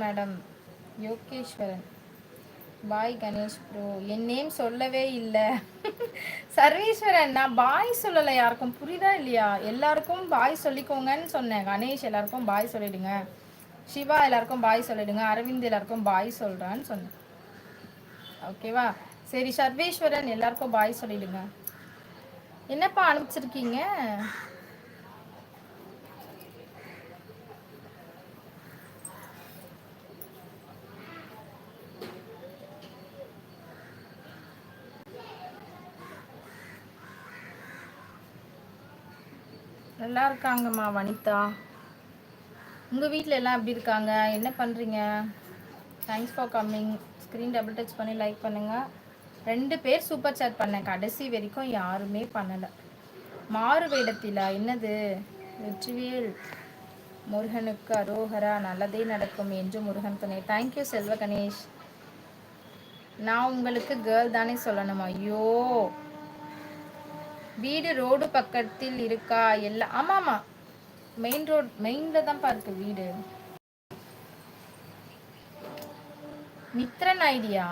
Madam Yogeswaran. பாய் Ganesh bro. என் name சொல்லவே இல்லை. சர்வீஸ்வரன், நான் பாய் சொல்லலை யாருக்கும். புரியுதா இல்லையா? எல்லாருக்கும் பாய் சொல்லிக்கோங்கன்னு சொன்னேன். கணேஷ் எல்லாருக்கும் பாய் சொல்லிடுங்க, சிவா எல்லாருக்கும் பாய் சொல்லிடுங்க, அரவிந்த் எல்லாருக்கும் பாய் சொல்கிறான்னு சொன்னேன். ஓகேவா? சரி சர்வேஸ்வரன் எல்லாருக்கும் பாய் சொல்லிடுங்க. என்னப்பா அனுப்பிச்சிருக்கீங்க? நல்லா இருக்காங்கம்மா வனிதா. உங்கள் வீட்டில் எல்லாம் எப்படி இருக்காங்க? என்ன பண்ணுறீங்க? Thanks for coming. Screen double touch பண்ணி லைக் பண்ணுங்கள். 2 பேர் சூப்பர் சாட் பண்ணேன், கடைசி வரைக்கும் யாருமே பண்ணலை. மாறு வேடத்திலா? என்னது? வெற்றிவேல் முருகனுக்கு அரோகரா. நல்லதே நடக்கும் என்று முருகன் துணை. தேங்க்யூ செல்வ கணேஷ். நான் உங்களுக்கு கேர்ள் தானே சொல்லணும்? ஐயோ, வீடு ரோடு பக்கத்தில் இருக்கா? எல்லாம் ஆமாம்மா, மெயின் ரோடு, மெயினில் தான்ப்பா இருக்கு வீடு. மித்ரன் ஐடியா?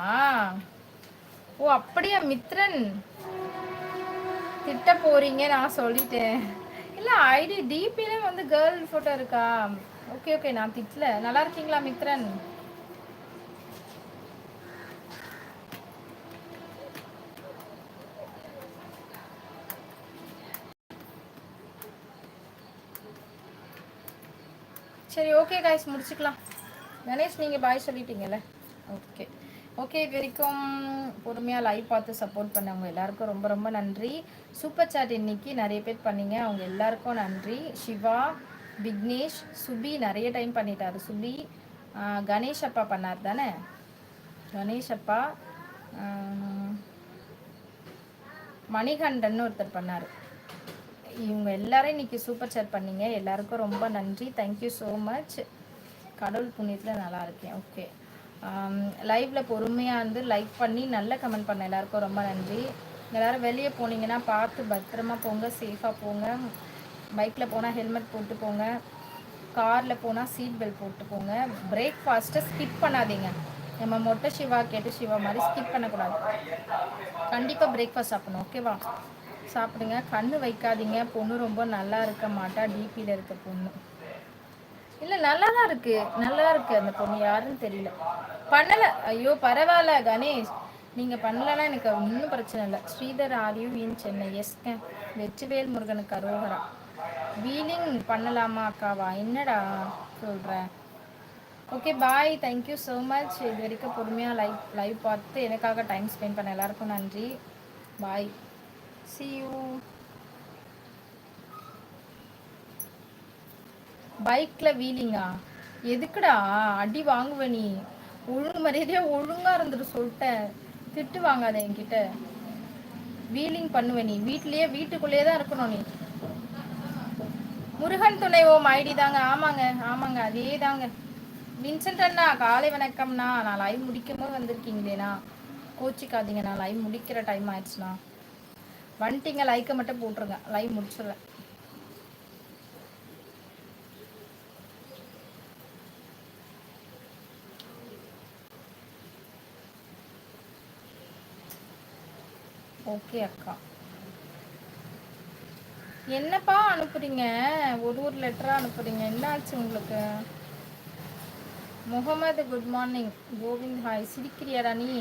ஓ அப்படியா மித்ரன், திட்ட போறீங்க நான் சொல்லிட்டேன். இல்லை, ஐடி டிபில வந்து கேர்ள் ஃபோட்டோ இருக்கா? ஓகே ஓகே, நான் திட்டல. நல்லா இருக்கீங்களா மித்ரன்? சரி ஓகே காய்ஸ், முடிச்சுக்கலாம். கணேஷ் நீங்கள் பாய் சொல்லிட்டீங்கல்ல? Okay okay. இது வரைக்கும் பொறுமையாக லைவ் பார்த்து சப்போர்ட் பண்ணவங்க எல்லாருக்கும் ரொம்ப ரொம்ப நன்றி. சூப்பர் சாட் இன்னைக்கு நிறைய பேர் பண்ணீங்க, அவங்க எல்லாருக்கும் நன்றி. சிவா, விக்னேஷ், சுபி நிறைய டைம் பண்ணிட்டாரு. சுபி, கணேஷ் அப்பா பண்ணார் தானே? கணேஷ் அப்பா, மணிகண்டன் ஒருத்தர் பண்ணார். இவங்க எல்லாரும் இன்னைக்கு சூப்பர் சாட் பண்ணீங்க, எல்லாருக்கும் ரொம்ப நன்றி. Thank you so much. கடவுள் புண்ணியத்தில் நல்லா இருக்கேன். ஓகே, லைவில் பொறுமையாக இருந்து லைக் பண்ணி நல்ல கமெண்ட் பண்ண எல்லாருக்கும் ரொம்ப நன்றி. எல்லோரும் வெளியே போனீங்கன்னா பார்த்து பத்திரமா போங்க, சேஃபாக போங்க. பைக்கில் போனால் ஹெல்மெட் போட்டு போங்க, காரில் போனால் சீட் பெல்ட் போட்டு போங்க. பிரேக்ஃபாஸ்ட்டை ஸ்கிப் பண்ணாதீங்க. நம்ம மொட்டை சிவா கேட்டு சிவா மாதிரி ஸ்கிப் பண்ணக்கூடாது. கண்டிப்பாக பிரேக்ஃபாஸ்ட் சாப்பிடணும். ஓகேவா? சாப்பிடுங்க, கண்ணு வைக்காதீங்க. பொண்ணு ரொம்ப நல்லா இருக்க மாட்டா, டிபியில் இருக்க பொண்ணு. இல்லை, நல்லா தான் இருக்கு, நல்லா இருக்கு. அந்த பொண்ணு யாருன்னு தெரியல, பண்ணலை. ஐயோ பரவாயில்ல கணேஷ், நீங்கள் பண்ணலன்னா எனக்கு ஒன்றும் பிரச்சனை இல்லை. ஸ்ரீதர் ஆர்யூ இன் சென்னை? எஸ்க. வெற்றிவேல் முருகனுக்கு அரோகரா. வீலிங் பண்ணலாமா அக்காவா? என்னடா சொல்கிறேன்? Okay bye, thank you so much. இது வரைக்கும் பொறுமையாக லைவ் பார்த்து எனக்காக டைம் ஸ்பெண்ட் பண்ண எல்லாருக்கும் நன்றி. பாய், see you. பைக்கில் வீலிங்கா? எதுக்குடா அடி வாங்குவ நீ? ஒழுங்கு மரியாதையாக ஒழுங்காக இருந்துட்டு சொல்லிட்டேன், திட்டு வாங்காத என்கிட்ட. வீலிங் பண்ணுவ நீ வீட்லேயே, வீட்டுக்குள்ளேயே தான் இருக்கணும் நீ. முருகன் துணை ஓம் ஐடி தாங்க. ஆமாங்க ஆமாங்க, அதே தாங்க. வின்சென்ட் அண்ணா காலை வணக்கம்ண்ணா. நான் லைவ் முடிக்கும் போது வந்திருக்கீங்களேண்ணா, கோச்சிக்காதீங்க. நான் லைவ் முடிக்கிற டைம் ஆயிடுச்சுண்ணா. வந்துட்டீங்க, லைக்கை மட்டும் போட்டுருங்க, லைவ் முடிச்சிடுறேன். ஓகே அக்கா. என்னப்பா அனுப்புறீங்க? ஒரு லெட்டரா அனுப்புறீங்க, என்னாச்சு உங்களுக்கு? Muhammad good morning. Govind hi. சிரிக்கிறியாடா நீ?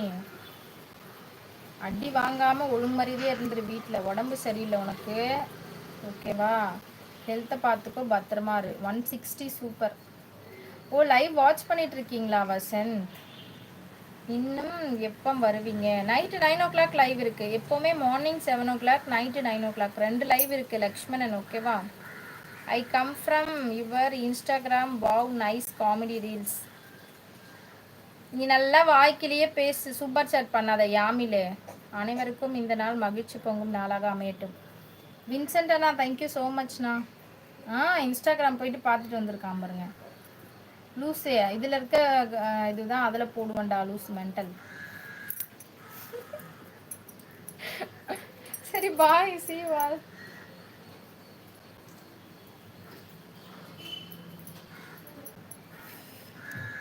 அடி வாங்காமல் ஒழுங்குமறியதே இருந்துரு வீட்டில். உடம்பு சரியில்லை உனக்கு, ஓகேவா? ஹெல்த்தை பார்த்துக்கோ, பத்திரமா இரு. 160 சூப்பர். ஓ லைவ் வாட்ச் பண்ணிட்டு இருக்கீங்களா வசந்த்? இன்னும் எப்போ வருவீங்க? நைட்டு 9 o'clock லைவ் இருக்குது. எப்போவுமே morning 7 o'clock, night 9 o'clock 2 live இருக்குது லக்ஷ்மணன். ஓகேவா? I come from your Instagram. Wow nice comedy reels. நீ நல்லா வாய்க்கிலேயே பேசு, சூப்பர் சாட் பண்ணாத யாமிலே. அனைவருக்கும் இந்த நாள் மகிழ்ச்சி பொங்கும் நாளாக அமையட்டும். வின்சென்ட் அண்ணா தேங்க்யூ ஸோ மச்ண்ணா. இன்ஸ்டாகிராம் போயிட்டு பார்த்துட்டு வந்திருக்கான் பாருங்க. லூஸே இதில் இருக்க இதுதான் அதில் போடுவேன்டா, லூஸ் மென்டல். சரி பாய், see you all.